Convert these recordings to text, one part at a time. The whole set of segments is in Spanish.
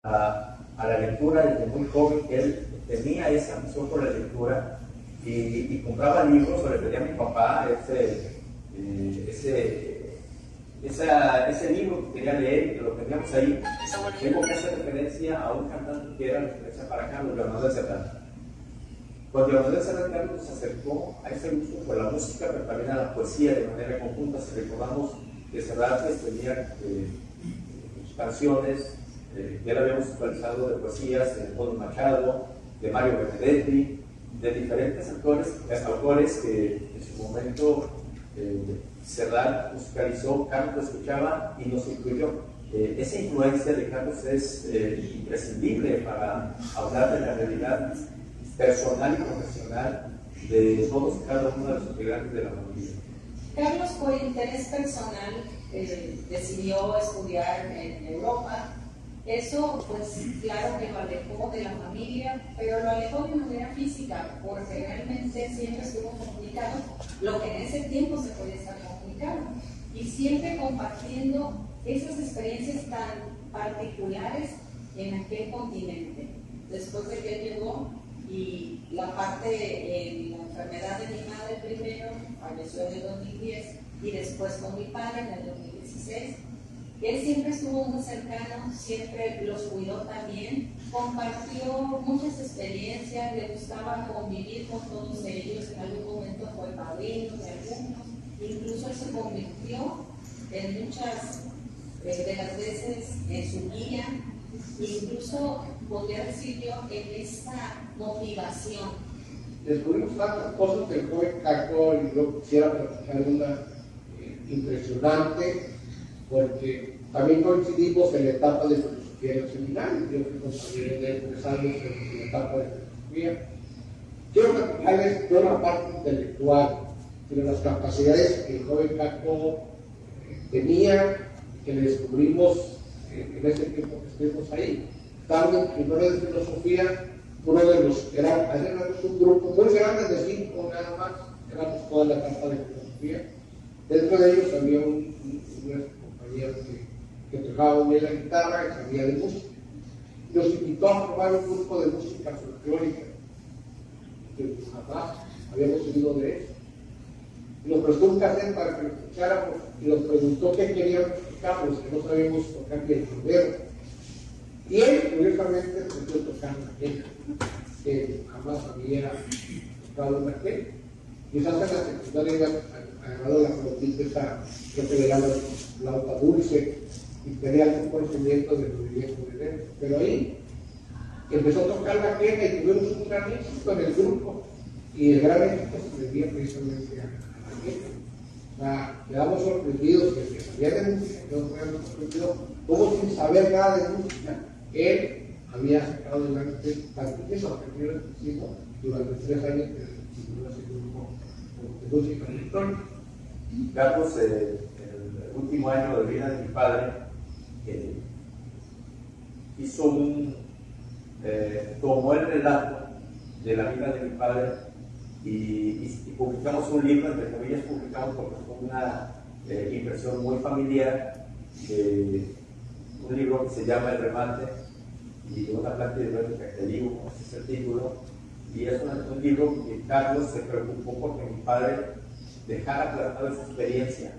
a la lectura desde muy joven, que él tenía esa ambición por la lectura y compraba libros, o le pedía a mi papá ese libro que quería leer y que lo teníamos ahí. Tengo que hacer referencia a un cantante que era referencia para Carlos, Leonardo de Serrat. Cuando Leonardo de Serrat Carlos se acercó a ese gusto por la música, pero también a la poesía de manera conjunta. Si recordamos que Serrat tenía canciones ya lo habíamos actualizado, de poesías de Antonio Machado, de Mario Benedetti, de diferentes autores que en su momento Serrat musicalizó, Carlos lo escuchaba y nos incluyó. Esa influencia de Carlos es imprescindible para hablar de la realidad personal y profesional de todos y cada uno de los integrantes de la familia. Carlos, por interés personal, decidió estudiar en Europa. Eso, pues, claro que lo alejó de la familia, pero lo alejó de manera física, porque realmente siempre estuvo comunicado lo que en ese tiempo se podía estar comunicando, y siempre compartiendo esas experiencias tan particulares en aquel continente. Después de que él llegó, y la parte de la enfermedad de mi madre primero, falleció en el 2010, y después con mi padre en el 2016. Él siempre estuvo muy cercano, siempre los cuidó también, compartió muchas experiencias, le gustaba convivir con todos ellos, en algún momento fue padrino de algunos, incluso él se convirtió en muchas de las veces en su guía, incluso podría decir yo en esa motivación. Descubrimos tantas cosas del joven Caco, y yo quisiera platicar una impresionante, porque también coincidimos en la etapa de filosofía en el seminario. Yo fui compañero de 3 años en la etapa de filosofía. Quiero platicarles de la parte intelectual, de las capacidades que el joven Caco tenía, que le descubrimos en ese tiempo que estuvimos ahí. Estando en primero de filosofía, uno de los éramos un grupo muy grande de 5 nada más, éramos toda la etapa de filosofía. Dentro de ellos había un compañero que tocaba bien la guitarra y sabía de música. Nos invitó a formar un grupo de música folclórica, que jamás habíamos oído de eso. Y nos prestó un cassette para que lo escucháramos y nos preguntó qué queríamos escuchar, que no sabíamos tocar ni el sondero. Y él, curiosamente, empezó a tocar la queja, que jamás había tocado una queja. Quizás en la secundaria había agarrado la flotita esa que se le llama flauta dulce y tenía algún conocimiento de movimiento de dedos, pero ahí empezó a tocar la queja y tuvimos un gran éxito en el grupo, y el gran éxito se debía precisamente a la queja. O sea, quedamos sorprendidos de que sabía de música, quedamos sorprendidos como sin saber nada de música, él había sacado adelante tanto eso que primero hicimos durante 3 años que siguió ese grupo de música electrónica. Carlos, el último año de vida de mi padre, tomó el relato de la vida de mi padre y publicamos un libro, entre comillas publicamos porque fue una impresión muy familiar, un libro que se llama El Remate, y una planta hidráulica que digo, como es el título, y es un libro que Carlos se preocupó porque mi padre dejara plasmada esa experiencia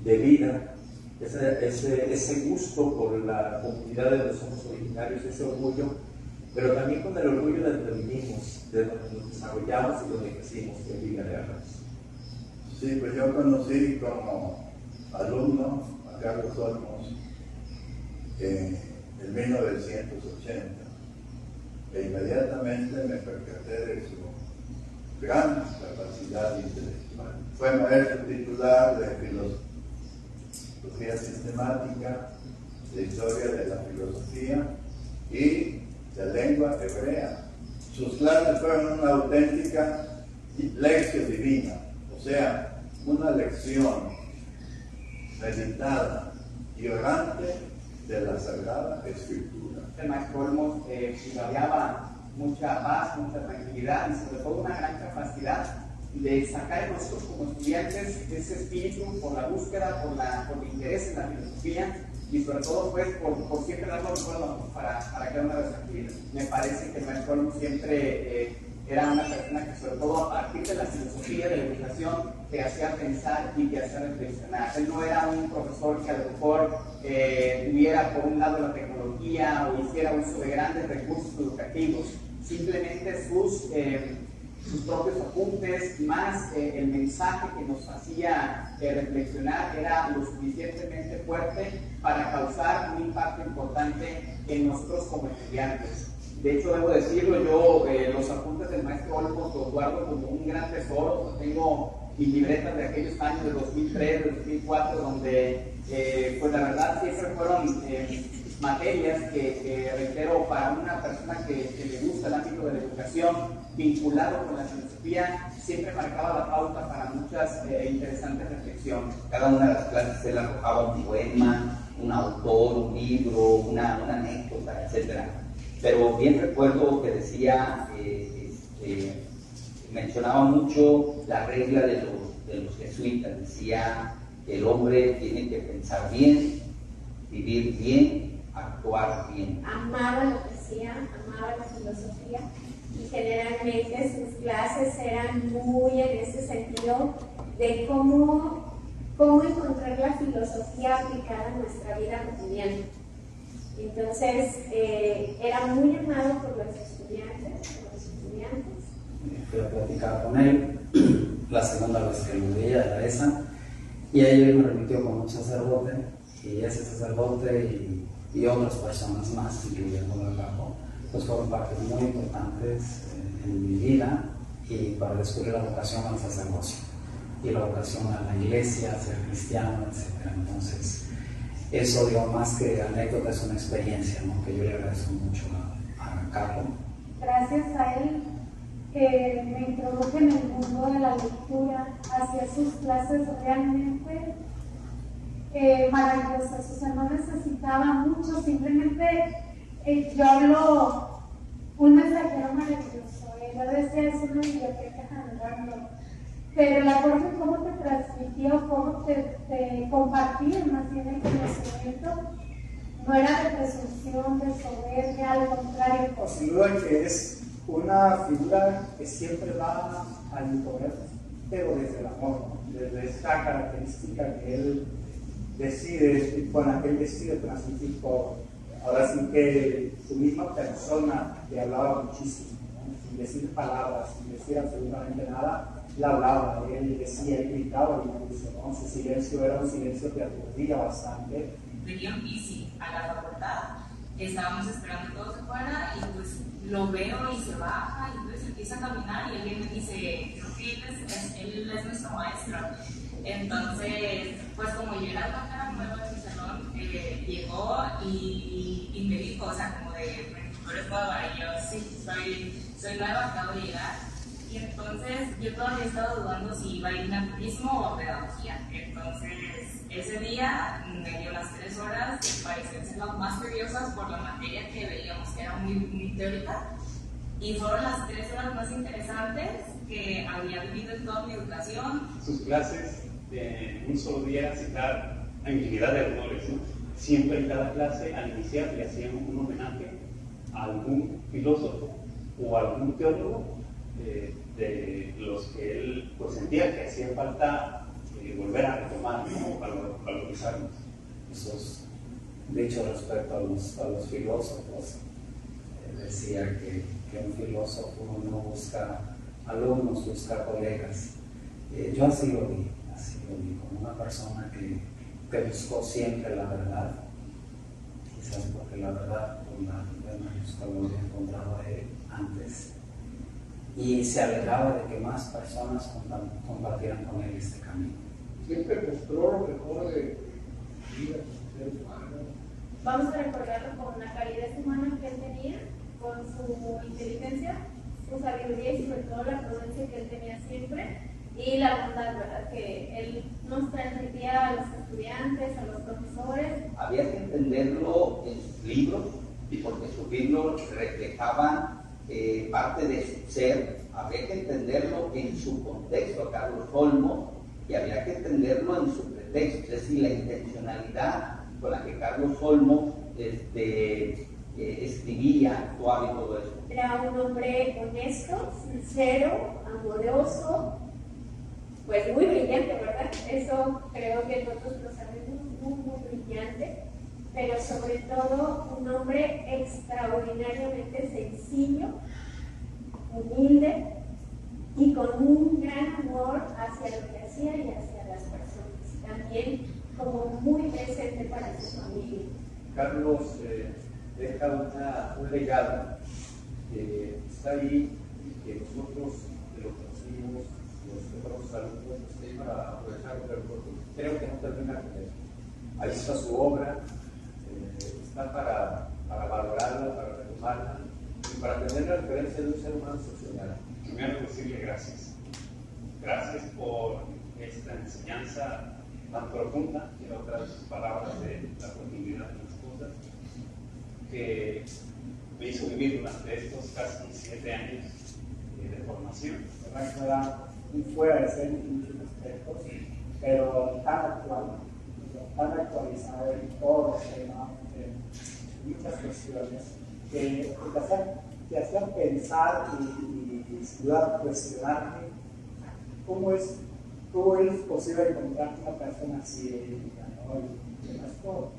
de vida, ese gusto por la comunidad de los somos originarios, ese orgullo, pero también con el orgullo de donde vivimos, de donde nos desarrollamos y donde crecimos, en Villa de Arras. Sí, pues yo conocí como alumno a Carlos Olmos en 1980 e inmediatamente me percaté de su gran capacidad intelectual. Fue maestro titular de filosofía sistemática, de historia de la filosofía y de lengua hebrea. Sus clases fueron una auténtica lección divina, o sea, una lección meditada y orante de la Sagrada Escritura. El maestro Olmos irradiaba mucha paz, mucha tranquilidad y sobre todo una gran capacidad de sacar en nosotros como estudiantes ese espíritu por la búsqueda, por el interés en la filosofía y sobre todo pues por siempre darlo para cada una de las actividades. Me parece que el maestro Olmos siempre era una persona que, sobre todo a partir de la filosofía de la educación, te hacía pensar y te hacía reflexionar. Él no era un profesor que a lo mejor tuviera por un lado la tecnología o hiciera uso de grandes recursos educativos. Simplemente sus propios apuntes, más el mensaje que nos hacía reflexionar, era lo suficientemente fuerte para causar un impacto importante en nosotros como estudiantes. De hecho, debo decirlo, yo los apuntes del maestro Olmos los guardo como un gran tesoro. Tengo mis libretas de aquellos años de 2003, de 2004, donde pues la verdad siempre fueron materias que reitero, para una persona que le gusta el ámbito de la educación, vinculado con la filosofía, siempre marcaba la pauta para muchas interesantes reflexiones. Cada una de las clases él arrojaba un poema, un autor, un libro, una anécdota, etc. Pero bien recuerdo que decía, mencionaba mucho la regla de los jesuitas. Decía que el hombre tiene que pensar bien, vivir bien, actuar bien. Amaba lo que hacía, amaba la filosofía, y generalmente sus clases eran muy en ese sentido de cómo encontrar la filosofía aplicada en nuestra vida cotidiana. Entonces, era muy amado por los estudiantes. Fui a platicar con él, la segunda vez que lo veía era esa, y ahí me remitió con un sacerdote, y ese sacerdote y otras personas más, incluyendo el campo, pues fueron partes muy importantes en mi vida y para descubrir la vocación al sacerdocio y la vocación a la iglesia, a ser cristiano, etc. Entonces, eso, digo, más que anécdota, es una experiencia, ¿no?, que yo le agradezco mucho a Carlos. Gracias a él que me introduje en el mundo de la lectura, hacía sus clases realmente maravillosas. O sea, no necesitaba mucho, simplemente yo hablo un mensajero maravilloso. Yo decía, es una biblioteca andando. Pero la forma en cómo te transmitió, cómo te compartía más bien el conocimiento, no era de presunción, de soberbia, al contrario. Sin duda que es una figura que siempre va al imponer, pero desde el amor, ¿no? Desde esta característica que él decide, con la que él decide transmitir todo. Ahora sí que su misma persona le hablaba muchísimo, ¿no? Sin decir palabras, sin decir absolutamente nada, le hablaba, él decía, él gritaba incluso, ¿no? Su silencio era un silencio que aturdía bastante. Venía en bici a la facultad, estábamos esperando que todo se fuera y pues lo veo y se baja y entonces empieza a caminar y alguien me dice, creo que él es nuestro maestro. Entonces, pues como yo era la cara nueva en mi salón, llegó y me dijo, o sea, como de, tú eres nueva, y yo, sí, soy nueva, acabo de llegar. Y entonces yo todavía estaba dudando si iba a ir a turismo o a pedagogía. Entonces ese día me dio las 3 horas que parecían ser las más tediosas por la materia que veíamos que era muy teórica. Y fueron las 3 horas más interesantes que había vivido en toda mi educación. Sus clases en un solo día citar a infinidad de autores, ¿no? Siempre en cada clase al iniciar le hacían un homenaje a algún filósofo o algún teólogo de los que él pues, sentía que hacía falta volver a retomar, ¿no? Valorizarlos. Esos dichos respecto a los filósofos, decía que un filósofo no busca alumnos, busca colegas. Yo así lo vi, como una persona que buscó siempre la verdad, quizás porque la verdad, con la mayúscula, lo había encontrado antes, y se alegraba de que más personas compartieran con él este camino. Siempre mostró lo mejor de vida, ser humano. Vamos a recordarlo con la calidez humana que él tenía, con su inteligencia, su sabiduría y sobre todo la prudencia que él tenía siempre, y la bondad, ¿verdad?, que él nos transmitía a los estudiantes, a los profesores. Había que entenderlo en sus libros, y porque sus libros reflejaban parte de su ser. Habría que entenderlo en su contexto a Carlos Olmos y habría que entenderlo en su pretexto, es decir, la intencionalidad con la que Carlos Olmos escribía, actuaba y todo eso? Era un hombre honesto, sincero, amoroso, pues muy brillante, ¿verdad? Eso creo que nosotros lo sabemos, muy brillante, pero sobre todo un hombre extraordinariamente sencillo, humilde y con un gran amor hacia lo que hacía y hacia las personas. También como muy presente para su familia. Carlos deja un legado que está ahí y que nosotros lo conocimos, los otros alumnos, para aprovechar, pero creo que no termina con eso. Ahí está su obra, está para valorarla, para retomarla y para tener la referencia de un ser humano excepcional. Primero decirle gracias. Gracias por esta enseñanza tan profunda, y en otras palabras de la profundidad de las cosas, que me hizo vivir durante estos casi 7 años de formación. ¿Verdad que era muy fuera de ser en muchos aspectos, pero tan actual, tan actualizado en todos los temas, en muchas cuestiones, que te hacían pensar y sin duda cuestionarte cómo es posible encontrar una persona así, ¿no? Y esto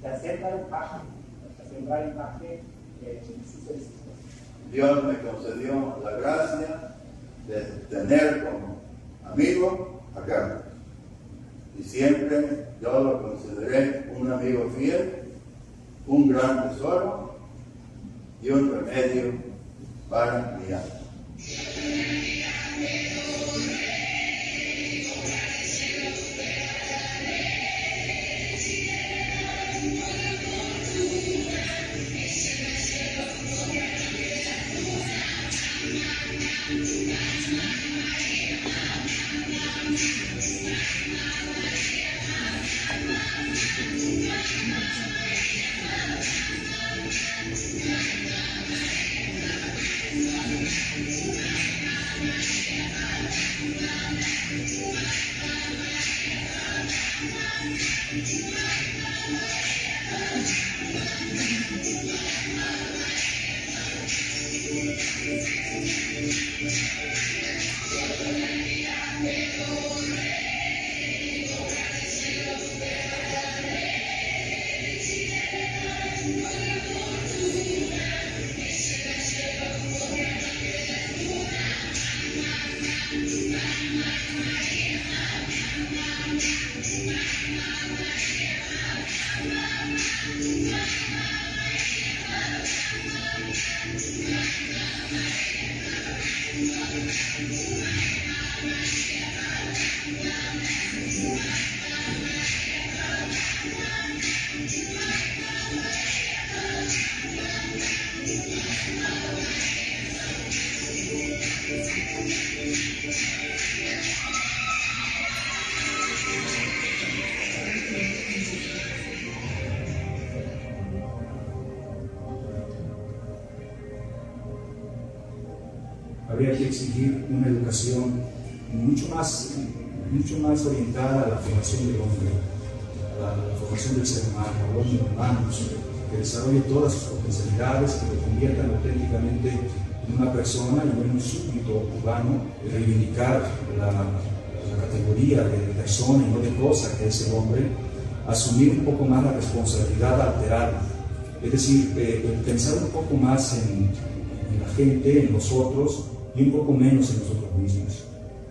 te hacía entrar en imagen en sus decisiones. Dios me concedió la gracia de tener como amigo a Carlos. Y siempre yo lo consideré un amigo fiel, un gran tesoro y un remedio para mi alma. Habría que exigir una educación mucho más orientada a la formación del hombre, a la formación del ser humano, al hombre humano, que desarrolle todas sus potencialidades, que lo conviertan auténticamente en una persona y no en un súbdito humano, reivindicar la categoría de persona y no de cosa que es el hombre, asumir un poco más la responsabilidad alterada, es decir, pensar un poco más en la gente, en nosotros, y un poco menos en nosotros mismos.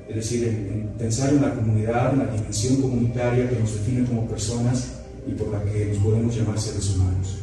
Es decir, en pensar en la comunidad, en la dimensión comunitaria que nos define como personas y por la que nos podemos llamar seres humanos.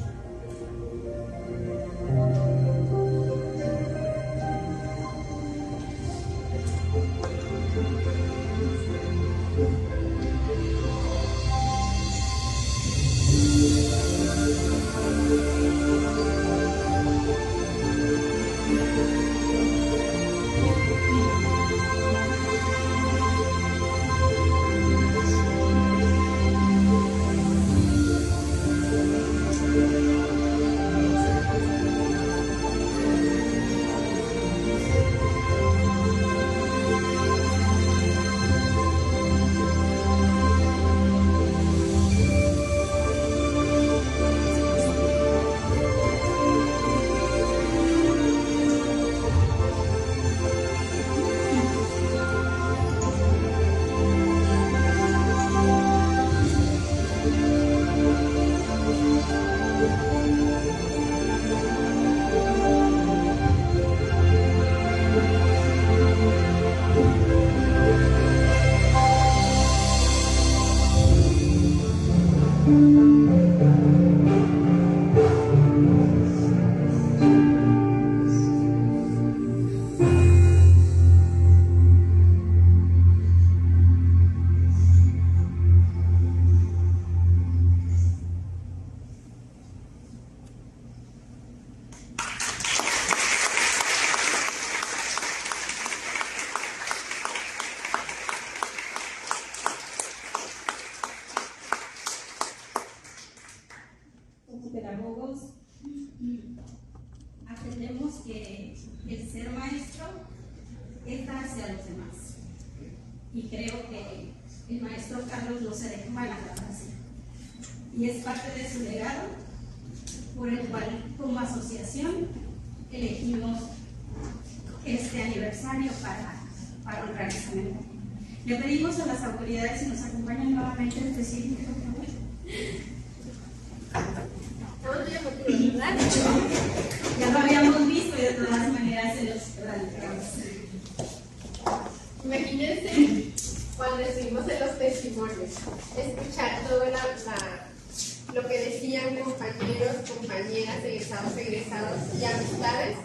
que el ser maestro es darse a los demás. Y creo que el maestro Carlos no se deja maltratarse. Y es parte de su legado, por el cual como asociación elegimos este aniversario para honrar esa memoria. Le pedimos a las autoridades si nos acompañan nuevamente en este sitio. Ya lo habíamos visto y de todas maneras se los radicamos. Imagínense cuando estuvimos en los testimonios, escuchar todo lo que decían compañeros, compañeras, egresados y amistades.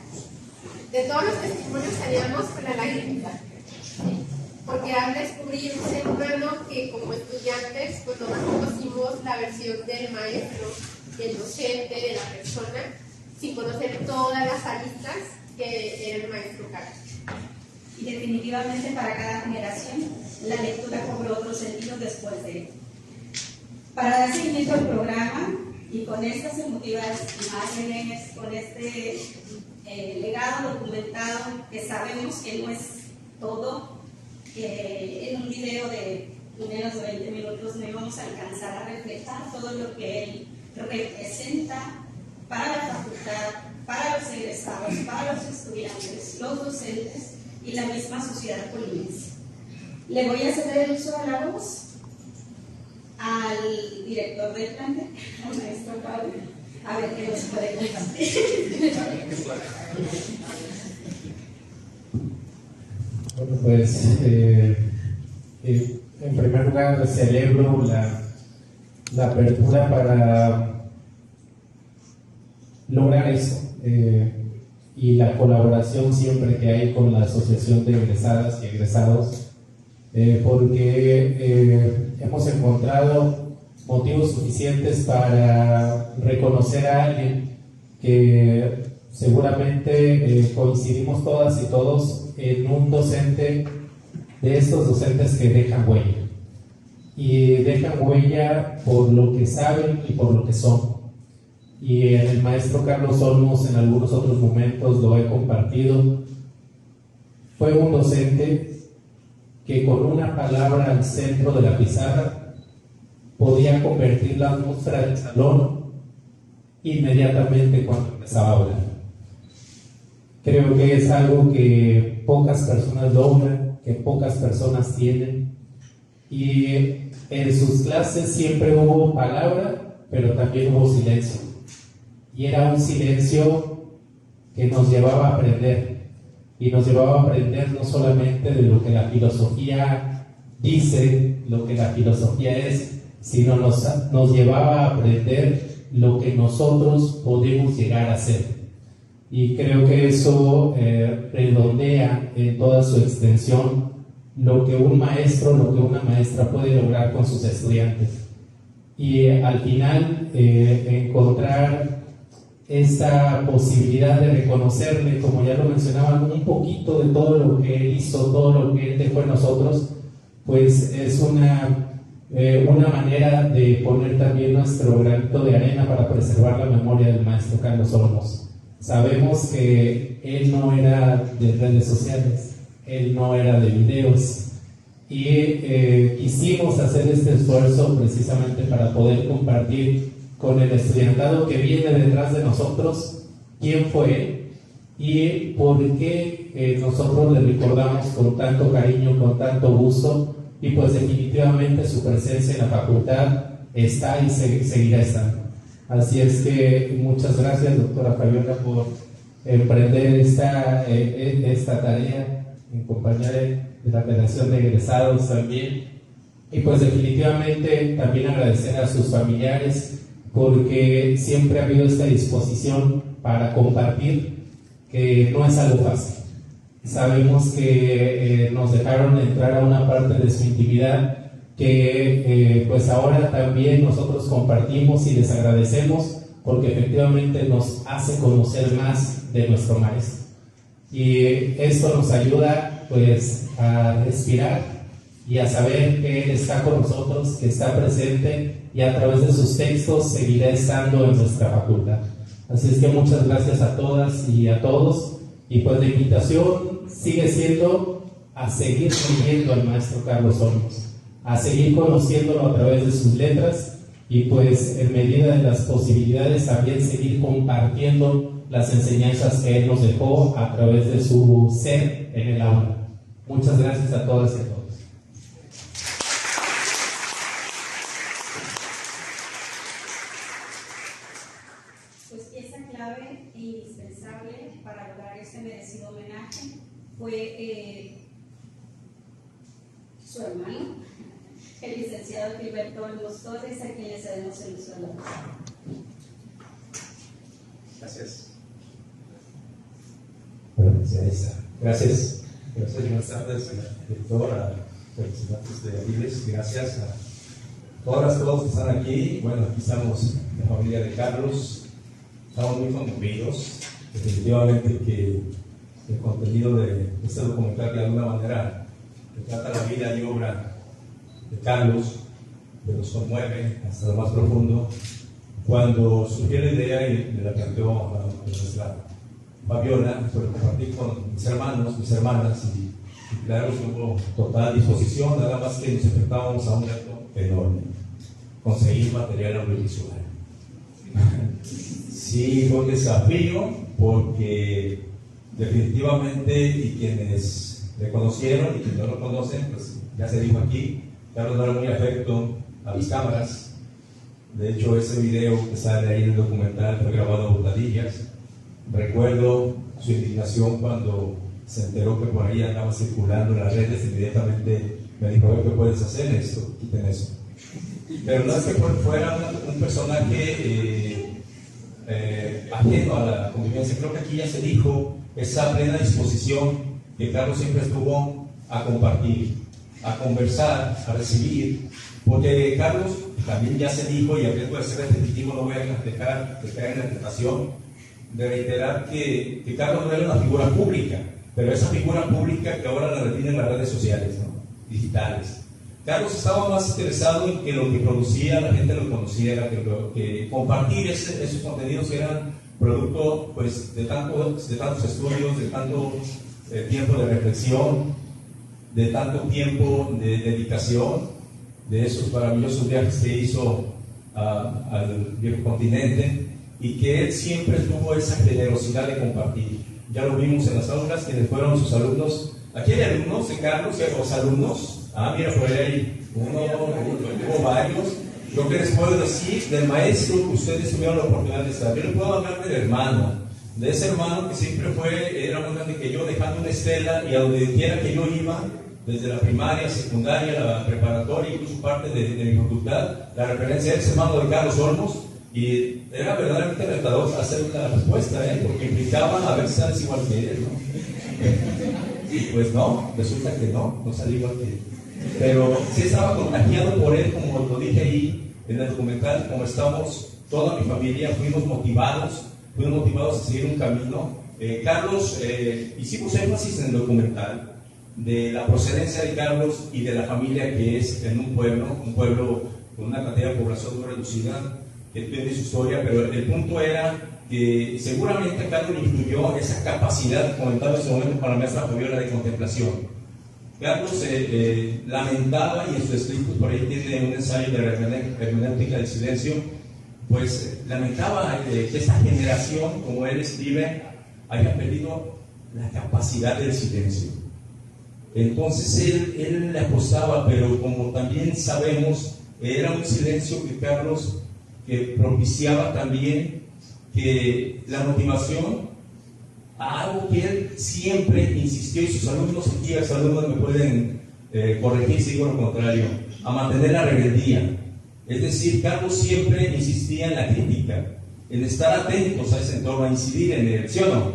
De todos los testimonios salíamos con la lagrimita, porque al descubrir un ser humano que como estudiantes pues no conocimos la versión del maestro, del docente, de la persona, sin conocer todas las aristas que era el maestro Carlos. Y definitivamente para cada generación la lectura cobró otro sentido después de él. Para dar seguimiento al programa y con estas emotivas imágenes, con este legado documentado que sabemos que no es todo, en un video de menos de 20 minutos no íbamos a alcanzar a reflejar todo lo que él representa para la facultad, para los egresados, para los estudiantes, los docentes y la misma sociedad colimense. Le voy a ceder el uso de la voz al director del plantel, al maestro Pablo, a ver qué nos puede compartir. Bueno, pues en primer lugar celebro la apertura para lograr eso y la colaboración siempre que hay con la Asociación de Egresadas y Egresados, porque hemos encontrado motivos suficientes para reconocer a alguien que seguramente coincidimos todas y todos en un docente de estos docentes que dejan huella, y dejan huella por lo que saben y por lo que son. Y en el maestro Carlos Olmos en algunos otros momentos lo he compartido. Fue un docente que con una palabra al centro de la pizarra podía convertir la atmósfera del salón inmediatamente cuando empezaba a hablar. Creo que es algo que pocas personas logran, que pocas personas tienen, y en sus clases siempre hubo palabra, pero también hubo silencio, y era un silencio que nos llevaba a aprender, y nos llevaba a aprender no solamente de lo que la filosofía dice, lo que la filosofía es, sino nos llevaba a aprender lo que nosotros podemos llegar a ser. Y creo que eso redondea en toda su extensión lo que un maestro, lo que una maestra puede lograr con sus estudiantes. Y al final encontrar esta posibilidad de reconocerle, como ya lo mencionaban, un poquito de todo lo que él hizo, todo lo que él dejó en nosotros, pues es una manera de poner también nuestro granito de arena para preservar la memoria del maestro Carlos Olmos. Sabemos que él no era de redes sociales, él no era de videos, y quisimos hacer este esfuerzo precisamente para poder compartir con el estudiantado que viene detrás de nosotros quién fue él y por qué nosotros le recordamos con tanto cariño, con tanto gusto, y pues definitivamente su presencia en la facultad está y seguirá estando. Así es que muchas gracias, doctora Fabiola, por emprender esta tarea en compañía de la Federación de Egresados también. Y pues definitivamente también agradecer a sus familiares, porque siempre ha habido esta disposición para compartir, que no es algo fácil. Sabemos que nos dejaron entrar a una parte de su intimidad que pues ahora también nosotros compartimos y les agradecemos, porque efectivamente nos hace conocer más de nuestro maestro, y esto nos ayuda pues a respirar y a saber que él está con nosotros, que está presente, y a través de sus textos seguirá estando en nuestra facultad. Así es que muchas gracias a todas y a todos. Y pues la invitación sigue siendo a seguir leyendo al maestro Carlos Olmos, a seguir conociéndolo a través de sus letras y pues en medida de las posibilidades también seguir compartiendo las enseñanzas que él nos dejó a través de su ser en el aula. Muchas gracias a todas y a todos. Pues esa clave indispensable para lograr este merecido homenaje fue su hermano, el licenciado Gilberto Olmos Torres, a quien le cedemos el uso de la palabra. Gracias. Bueno, gracias. Buenas tardes, director, a representantes de Aviles. Gracias a todos que están aquí. Bueno, aquí estamos, la familia de Carlos. Estamos muy conmovidos. Definitivamente que el contenido de este documental, de alguna manera, retrata la vida y obra de Carlos, que nos conmueve hasta lo más profundo. Cuando surgió la idea y me la planteó a nuestra Fabiola, pues compartí con mis hermanos, mis hermanas, y claro, hubo total disposición, nada más que nos enfrentábamos a un reto enorme: conseguir material audiovisual. Sí, fue un desafío, porque definitivamente, y quienes le conocieron y quienes no lo conocen, pues ya se dijo aquí, Carlos no era muy afecto a las cámaras. De hecho, ese video que sale ahí en el documental fue grabado a botadillas. Recuerdo su indignación cuando se enteró que por ahí andaba circulando en las redes. Inmediatamente me dijo: ¿qué puedes hacer? Esto, quiten eso. Pero no es que fuera un personaje ajeno a la convivencia. Creo que aquí ya se dijo esa plena disposición que Carlos siempre estuvo a compartir, a conversar, a recibir. Porque Carlos, también ya se dijo, y a riesgo de ser repetitivo, no voy a dejar de caer en la tentación de reiterar que Carlos no era una figura pública, pero esa figura pública que ahora la definen las redes sociales, ¿no?, digitales. Carlos estaba más interesado en que lo que producía la gente lo conociera, que compartir esos contenidos que eran producto, pues, de tantos estudios, de tanto tiempo de reflexión, de tanto tiempo de dedicación, de esos maravillosos viajes que hizo al viejo continente, y que él siempre tuvo esa generosidad de compartir. Ya lo vimos en las aulas, quienes fueron sus alumnos. Aquí hay alumnos de Carlos, los alumnos. Mira, por ahí hubo varios. Lo que les puedo decir del maestro que ustedes tuvieron la oportunidad de estar, yo les puedo hablar del hermano, de ese hermano que siempre era más grande que yo, dejando una estela, y a donde quiera que yo iba, desde la primaria, secundaria, la preparatoria, incluso parte de mi facultad, la referencia era ese hermano de Carlos Olmos, y era verdaderamente retador hacer una respuesta, porque implicaba a ver si sales igual que él, ¿no? Y pues no, resulta que no salí igual que él. Pero sí estaba contagiado por él, como lo dije ahí en el documental, como estamos, toda mi familia, fuimos motivados a seguir un camino. Carlos, hicimos énfasis en el documental de la procedencia de Carlos y de la familia que es en un pueblo con una cantidad de población muy reducida, que tiene su historia, pero el punto era que seguramente a Carlos le influyó esa capacidad, comentaba en ese momento para la maestra Fabiola, de contemplación. Carlos lamentaba, y en sus escritos por ahí tiene un ensayo de hermenéutica del silencio, pues lamentaba que esta generación, como él escribe, haya perdido la capacidad del silencio. Entonces él le apostaba, pero como también sabemos, era un silencio que Carlos propiciaba también que la motivación a algo que él siempre insistió, y sus alumnos aquí, los alumnos me pueden corregir si digo lo contrario, a mantener la rebeldía. Es decir, Carlos siempre insistía en la crítica, en estar atentos a ese entorno, a incidir en él, ¿sí o no?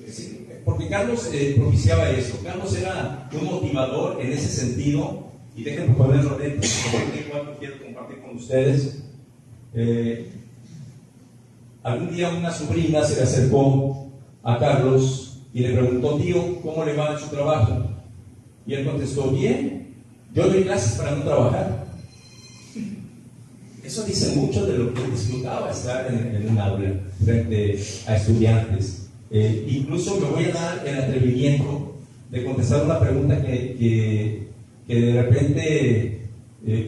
Sí, porque Carlos propiciaba eso. Carlos era un motivador en ese sentido, y déjenme ponerlo dentro, porque quiero compartir con ustedes. Algún día una sobrina se le acercó a Carlos y le preguntó: tío, ¿cómo le va en su trabajo? Y él contestó: bien, yo doy clases para no trabajar. Eso dice mucho de lo que disfrutaba estar en un aula frente a estudiantes. Incluso me voy a dar el atrevimiento de contestar una pregunta que de repente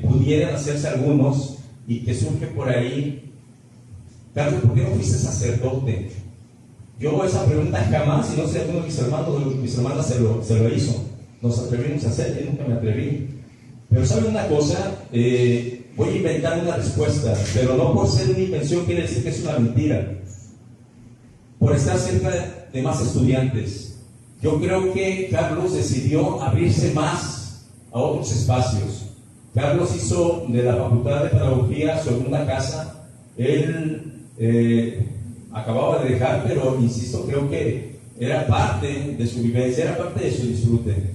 pudieran hacerse algunos y que surge por ahí. Carlos, ¿por qué no fuiste sacerdote? Yo esa pregunta jamás, y no sé, alguno de mis hermanos, mis hermanas se lo hizo. Nos atrevimos a hacer, yo nunca me atreví. Pero ¿saben una cosa? Voy a inventar una respuesta, pero no por ser una invención quiere decir que es una mentira. Por estar cerca de más estudiantes. Yo creo que Carlos decidió abrirse más a otros espacios. Carlos hizo de la Facultad de Pedagogía su segunda casa. Él acababa de dejar, pero insisto, creo que era parte de su vivencia, era parte de su disfrute.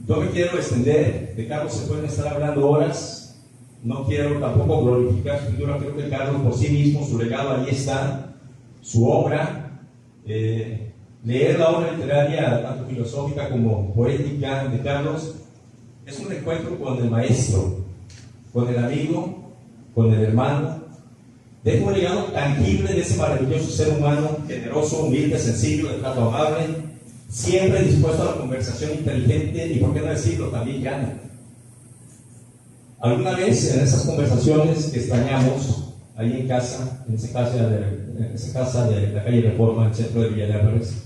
Yo me quiero extender, de Carlos se pueden estar hablando horas, no quiero tampoco glorificar su figura, creo que Carlos por sí mismo, su legado ahí está, su obra, leer la obra literaria, tanto filosófica como poética de Carlos, es un encuentro con el maestro, con el amigo, con el hermano. Deja un legado tangible de ese maravilloso ser humano, generoso, humilde, sencillo, de trato amable, siempre dispuesto a la conversación inteligente y, por qué no decirlo, también llano. Alguna vez en esas conversaciones que extrañamos, ahí en casa, en esa casa de la calle Reforma, en el centro de Villa de Álvarez,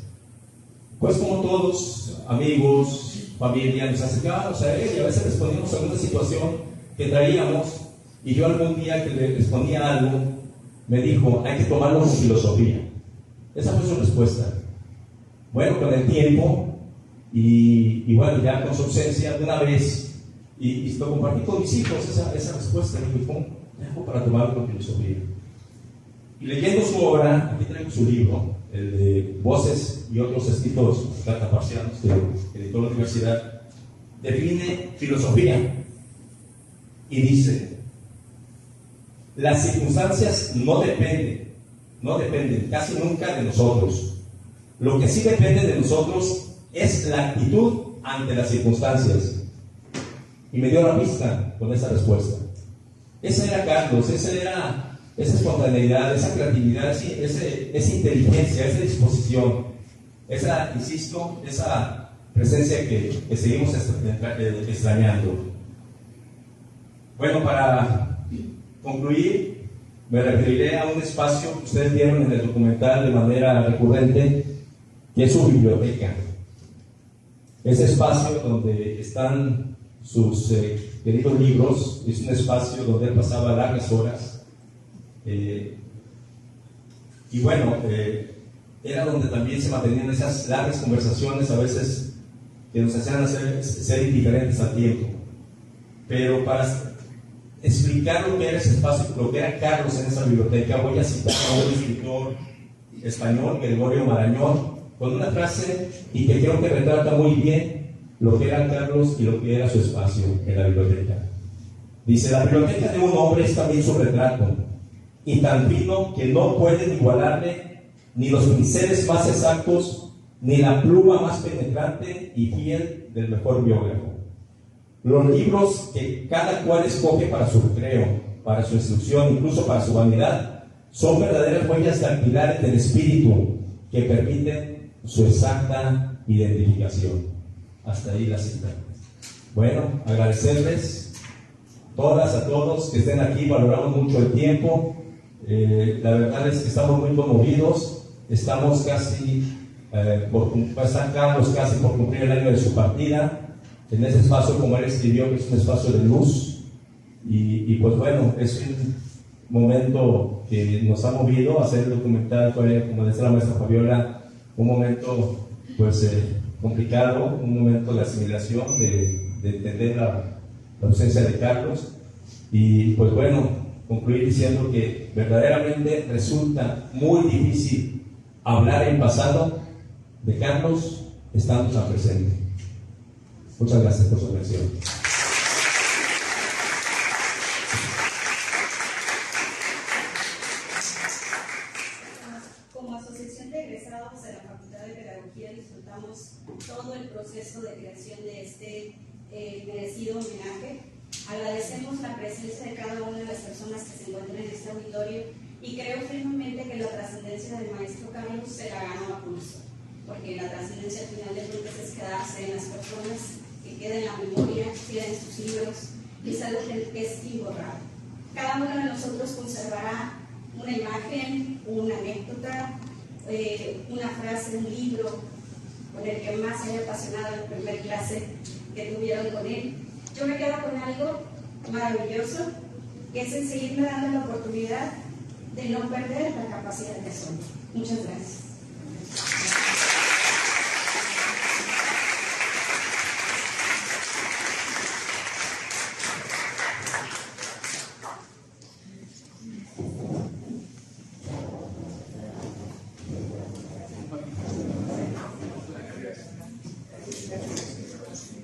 pues como todos, amigos, familia, nos acercábamos a él y a veces les poníamos alguna situación que traíamos, y yo algún día que le exponía algo, me dijo, hay que tomarlo con filosofía. Esa fue su respuesta. Bueno, con el tiempo, y bueno, ya con su ausencia de una vez, y lo compartí con mis hijos, esa respuesta, y me dijo, dejo para tomarlo con filosofía. Y leyendo su obra, aquí traigo su libro, el de Voces y otros escritos cataparcianos que editó la universidad, define filosofía y dice: las circunstancias no dependen casi nunca de nosotros. Lo que sí depende de nosotros es la actitud ante las circunstancias. Y me dio la pista con esa respuesta. Ese era Carlos, esa era esa espontaneidad, esa creatividad, esa inteligencia, esa disposición, esa, insisto, esa presencia que seguimos extrañando. Bueno, para concluir, me referiré a un espacio que ustedes vieron en el documental de manera recurrente, que es su biblioteca. Ese espacio donde están sus queridos libros, es un espacio donde él pasaba largas horas. Y bueno, era donde también se mantenían esas largas conversaciones, a veces que nos hacían ser indiferentes al tiempo. Pero para explicar lo que era ese espacio, lo que era Carlos en esa biblioteca, voy a citar a un escritor español, Gregorio Marañón, con una frase y que creo que retrata muy bien lo que era Carlos y lo que era su espacio en la biblioteca. Dice: la biblioteca de un hombre es también su retrato, y tan fino que no pueden igualarle ni los pinceles más exactos, ni la pluma más penetrante y fiel del mejor biógrafo. Los libros que cada cual escoge para su recreo, para su instrucción, incluso para su vanidad, son verdaderas huellas dactilares del espíritu que permiten su exacta identificación. Hasta ahí la cita. Bueno, agradecerles todas, a todos que estén aquí, valoramos mucho el tiempo. La verdad es que estamos muy conmovidos, estamos casi estamos casi por cumplir el año de su partida, en ese espacio, como él escribió, que es un espacio de luz, y pues bueno, es un momento que nos ha movido a hacer el documental. Fue, como decía la maestra Fabiola, un momento pues complicado, un momento de asimilación, de entender la ausencia de Carlos, y pues bueno, concluir diciendo que verdaderamente resulta muy difícil hablar en pasado de Carlos estando tan presente. Muchas gracias por su atención. Como asociación de egresados de la Facultad de Pedagogía disfrutamos todo el proceso de creación de este merecido homenaje. Agradecemos la presencia de cada una de las personas que se encuentran en este auditorio y creo firmemente que la trascendencia del maestro Carlos se la ganó a pulso, porque la trascendencia al final de cuentas es quedarse en las personas, que queda en la memoria, queda en sus libros, y es algo que es imborrable. Cada uno de nosotros conservará una imagen, una anécdota, una frase, un libro con el que más se haya apasionado en la primera clase que tuvieron con él. Yo me quedo con algo maravilloso, que es el seguirme dando la oportunidad de no perder la capacidad de asombro. Muchas gracias.